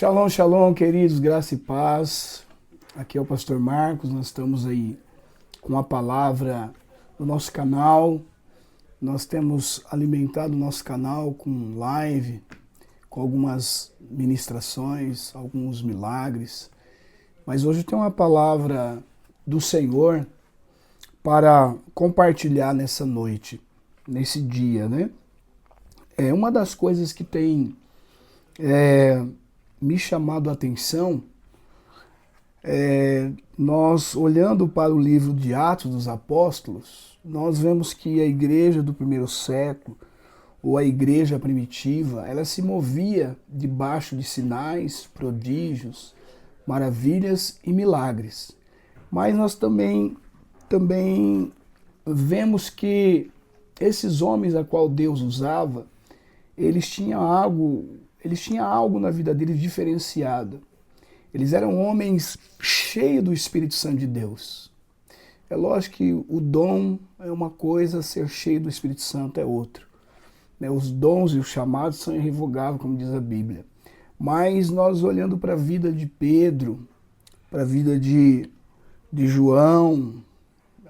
Shalom, shalom, queridos, graça e paz. Aqui é o pastor Marcos, nós estamos aí com a palavra no nosso canal. Nós temos alimentado o nosso canal com live, com algumas ministrações, alguns milagres. Mas hoje tem uma palavra do Senhor para compartilhar nessa noite, nesse dia, né? Uma das coisas que tem me chamado a atenção, nós olhando para o livro de Atos dos Apóstolos, nós vemos que a igreja do primeiro século, ou a igreja primitiva, ela se movia debaixo de sinais, prodígios, maravilhas e milagres. Mas nós também vemos que esses homens a qual Deus usava, eles tinham algo na vida deles diferenciado. Eles eram homens cheios do Espírito Santo de Deus. É lógico que o dom é uma coisa, ser cheio do Espírito Santo é outro. Os dons e os chamados são irrevogáveis, como diz a Bíblia. Mas nós olhando para a vida de Pedro, para a vida de João,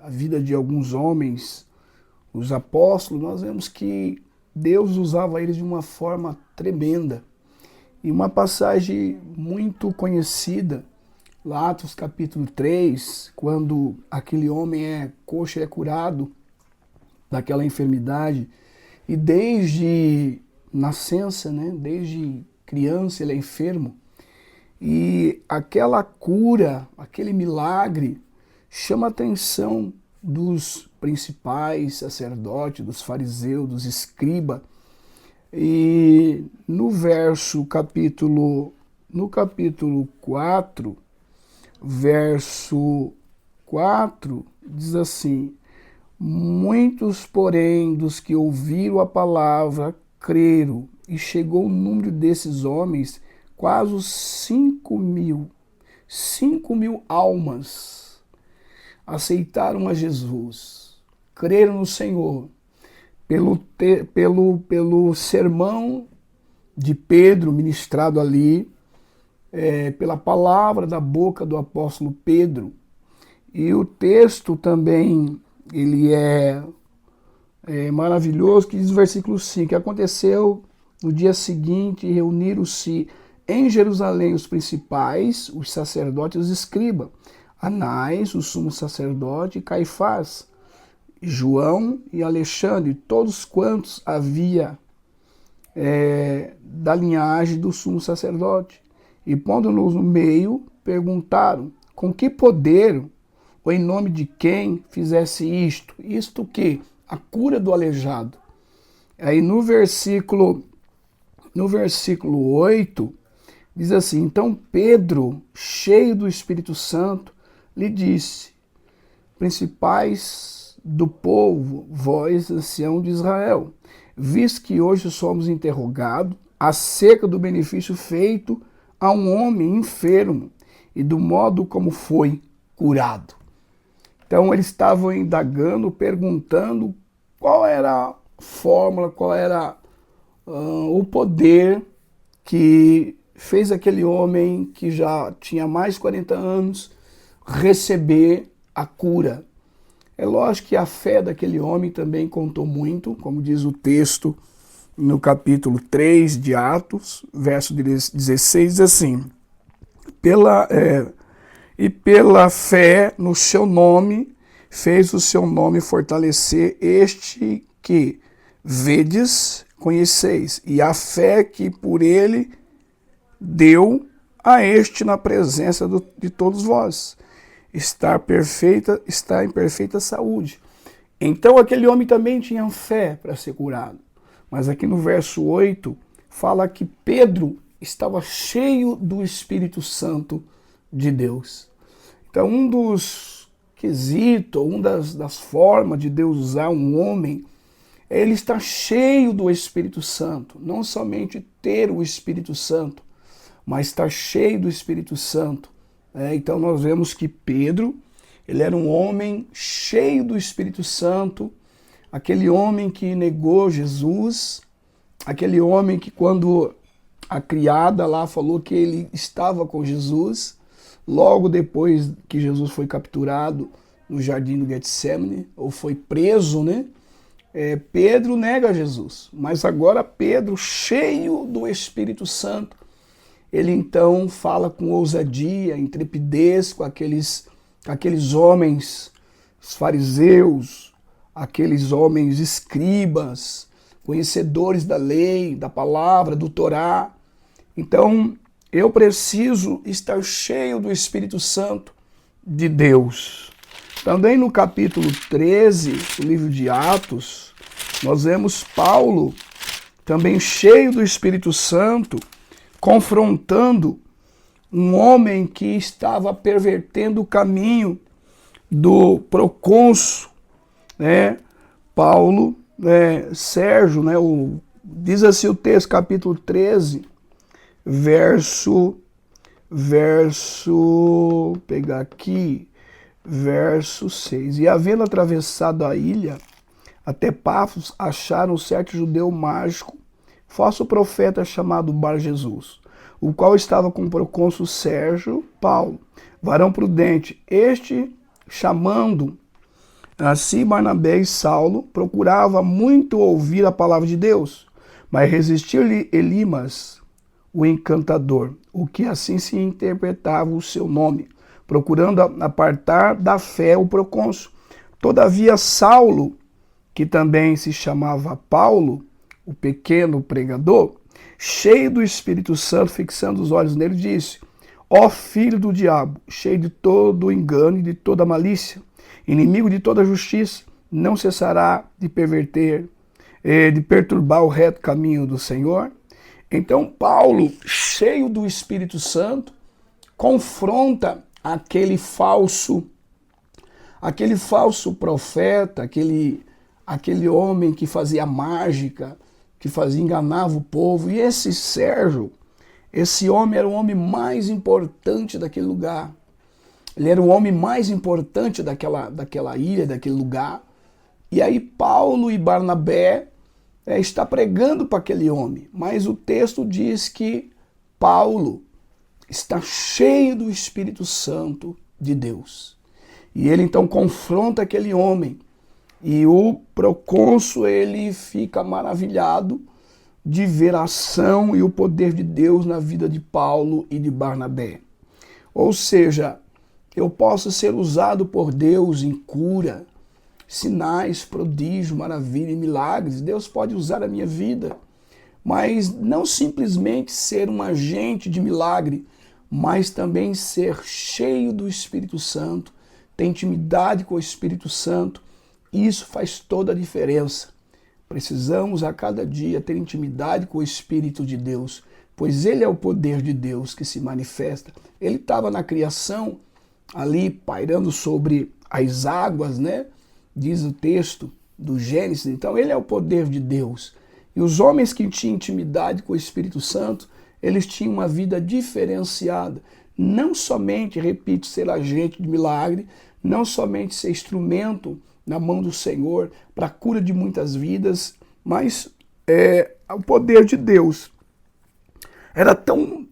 a vida de alguns homens, os apóstolos, nós vemos que Deus usava eles de uma forma tremenda. E uma passagem muito conhecida, lá Atos capítulo 3, quando aquele homem coxo é curado daquela enfermidade, e desde nascença, né, desde criança ele é enfermo, e aquela cura, aquele milagre, chama a atenção dos principais sacerdotes, dos fariseus, dos escribas. E no capítulo 4, verso 4, diz assim: muitos, porém, dos que ouviram a palavra, creram, e chegou o número desses homens, quase os 5.000 almas aceitaram a Jesus, creram no Senhor, pelo sermão de Pedro ministrado ali, pela palavra da boca do apóstolo Pedro. E o texto também, ele é maravilhoso, que diz no versículo 5, que aconteceu no dia seguinte, reuniram-se em Jerusalém os principais, os sacerdotes e os escribas, Anás, o sumo sacerdote, e Caifás, João e Alexandre, todos quantos havia da linhagem do sumo sacerdote. E pondo-nos no meio, perguntaram com que poder ou em nome de quem fizesse isto? Isto o quê? A cura do aleijado. Aí no versículo 8, diz assim: então Pedro, cheio do Espírito Santo, lhe disse: principais do povo, vós, ancião de Israel, visto que hoje somos interrogados acerca do benefício feito a um homem enfermo e do modo como foi curado. Então eles estavam indagando, perguntando qual era a fórmula, qual era o poder que fez aquele homem que já tinha mais de 40 anos receber a cura. É lógico que a fé daquele homem também contou muito, como diz o texto no capítulo 3 de Atos, verso 16, diz assim: pela fé no seu nome, fez o seu nome fortalecer este que vedes, conheceis, e a fé que por ele deu a este na presença de todos vós. Está em perfeita saúde. Então aquele homem também tinha fé para ser curado. Mas aqui no verso 8, fala que Pedro estava cheio do Espírito Santo de Deus. Então um dos quesitos, das formas de Deus usar um homem, é ele estar cheio do Espírito Santo. Não somente ter o Espírito Santo, mas estar cheio do Espírito Santo. Então nós vemos que Pedro, ele era um homem cheio do Espírito Santo, aquele homem que negou Jesus, aquele homem que quando A criada lá falou que ele estava com Jesus logo depois que Jesus foi capturado no jardim do Getsemane, ou foi preso, né? Pedro nega Jesus, mas agora Pedro, cheio do Espírito Santo, ele então fala com ousadia, intrepidez com aqueles homens, os fariseus, aqueles homens escribas, conhecedores da lei, da palavra, do Torá. Então, eu preciso estar cheio do Espírito Santo de Deus. Também no capítulo 13 do livro de Atos, nós vemos Paulo, também cheio do Espírito Santo, confrontando um homem que estava pervertendo o caminho do procônsul, né? Paulo, Sérgio, né? Diz assim o texto, capítulo 13, verso, pegar aqui, verso 6. E havendo atravessado a ilha, até Pafos, acharam certo judeu mágico, falso profeta chamado Bar Jesus, o qual estava com o procônsul Sérgio Paulo, varão prudente. Este, chamando a si Barnabé e Saulo, procurava muito ouvir a palavra de Deus, mas resistiu-lhe Elimas, o encantador, o que assim se interpretava o seu nome, procurando apartar da fé o procônsul. Todavia Saulo, que também se chamava Paulo, o pequeno pregador, cheio do Espírito Santo, fixando os olhos nele, disse: ó filho do diabo, cheio de todo engano e de toda malícia, inimigo de toda justiça, não cessará de perturbar o reto caminho do Senhor? Então Paulo, cheio do Espírito Santo, confronta aquele falso profeta, aquele homem que fazia mágica, que enganava o povo. E esse Sérgio, esse homem era o homem mais importante daquele lugar. Ele era o homem mais importante daquela ilha, daquele lugar. E aí Paulo e Barnabé está pregando para aquele homem. Mas o texto diz que Paulo está cheio do Espírito Santo de Deus. E ele então confronta aquele homem. E o procônsul, ele fica maravilhado de ver a ação e o poder de Deus na vida de Paulo e de Barnabé. Ou seja, eu posso ser usado por Deus em cura, sinais, prodígio, maravilha e milagres. Deus pode usar a minha vida, mas não simplesmente ser um agente de milagre, mas também ser cheio do Espírito Santo, ter intimidade com o Espírito Santo. Isso faz toda a diferença. Precisamos a cada dia ter intimidade com o Espírito de Deus, pois Ele é o poder de Deus que se manifesta. Ele estava na criação, ali pairando sobre as águas, né? Diz o texto do Gênesis. Então Ele é o poder de Deus. E os homens que tinham intimidade com o Espírito Santo, eles tinham uma vida diferenciada. Não somente, repito, ser agente de milagre, não somente ser instrumento na mão do Senhor para a cura de muitas vidas, mas o poder de Deus era tão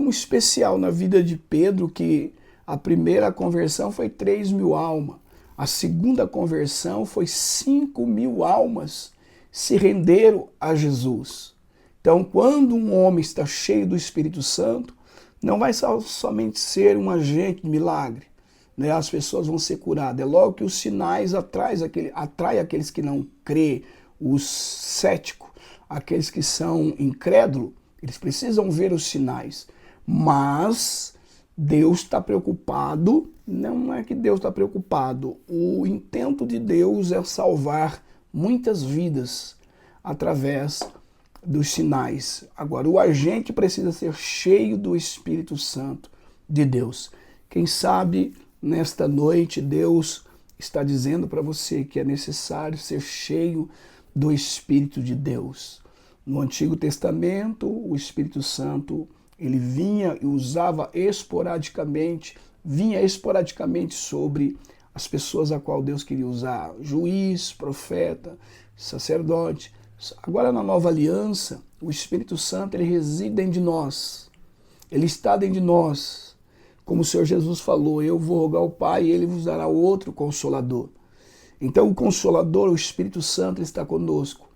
especial na vida de Pedro que a primeira conversão foi 3.000 almas, a segunda conversão foi 5.000 almas se renderam a Jesus. Então, quando um homem está cheio do Espírito Santo, não vai somente ser um agente de milagre, né? As pessoas vão ser curadas. É logo que os sinais atraem aqueles que não crê, os céticos, aqueles que são incrédulos, eles precisam ver os sinais. Mas Deus está preocupado, não é que Deus está preocupado, o intento de Deus é salvar muitas vidas através dos sinais. Agora, o agente precisa ser cheio do Espírito Santo de Deus. Quem sabe nesta noite Deus está dizendo para você que é necessário ser cheio do Espírito de Deus. No Antigo Testamento, o Espírito Santo, ele vinha esporadicamente sobre as pessoas a qual Deus queria usar, juiz, profeta, sacerdote. Agora na nova aliança, o Espírito Santo ele reside dentro de nós. Ele está dentro de nós. Como o Senhor Jesus falou, eu vou rogar ao Pai e Ele vos dará outro Consolador. Então o Consolador, o Espírito Santo, ele está conosco.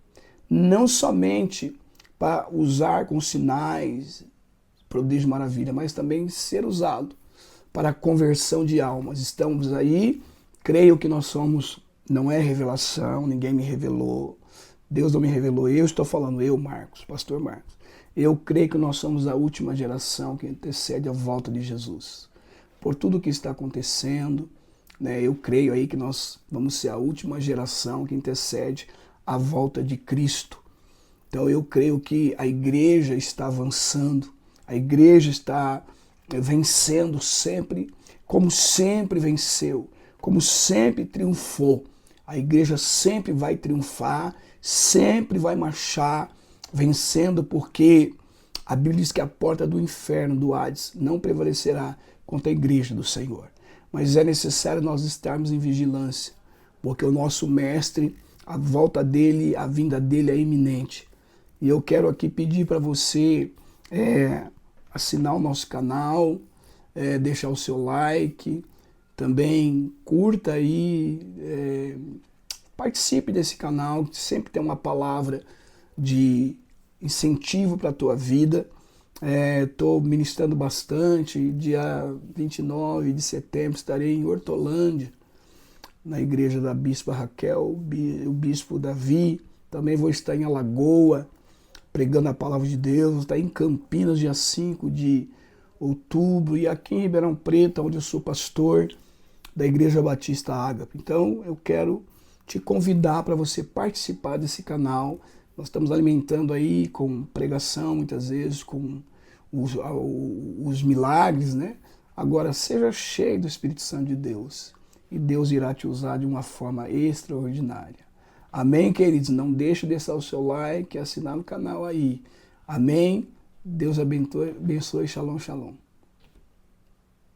Não somente para usar com sinais, prodígio, maravilha, mas também ser usado para a conversão de almas. Estamos aí, creio que nós somos, não é revelação, ninguém me revelou, Deus não me revelou, eu estou falando, eu, Marcos, pastor Marcos. Eu creio que nós somos a última geração que antecede a volta de Jesus. Por tudo que está acontecendo, né, eu creio aí que nós vamos ser a última geração que antecede a volta de Cristo. Então eu creio que a igreja está avançando, a igreja está vencendo sempre, como sempre venceu, como sempre triunfou. A igreja sempre vai triunfar, sempre vai marchar, vencendo, porque a Bíblia diz que a porta do inferno, do Hades, não prevalecerá contra a igreja do Senhor. Mas é necessário nós estarmos em vigilância, porque o nosso mestre, a volta dele, a vinda dele é iminente. E eu quero aqui pedir para você assinar o nosso canal, deixar o seu like, também curta aí, participe desse canal, que sempre tem uma palavra de incentivo para a tua vida. Estou ministrando bastante. Dia 29 de setembro estarei em Hortolândia, na igreja da Bispa Raquel, o Bispo Davi. Também vou estar em Alagoa, pregando a palavra de Deus. Está em Campinas, dia 5 de outubro. E aqui em Ribeirão Preto, onde eu sou pastor da Igreja Batista Ágape. Então, eu quero te convidar para você participar desse canal. Nós estamos alimentando aí com pregação, muitas vezes, com os milagres, né? Agora, seja cheio do Espírito Santo de Deus e Deus irá te usar de uma forma extraordinária. Amém, queridos? Não deixe de deixar o seu like e assinar no canal aí. Amém? Deus abençoe. Shalom, shalom.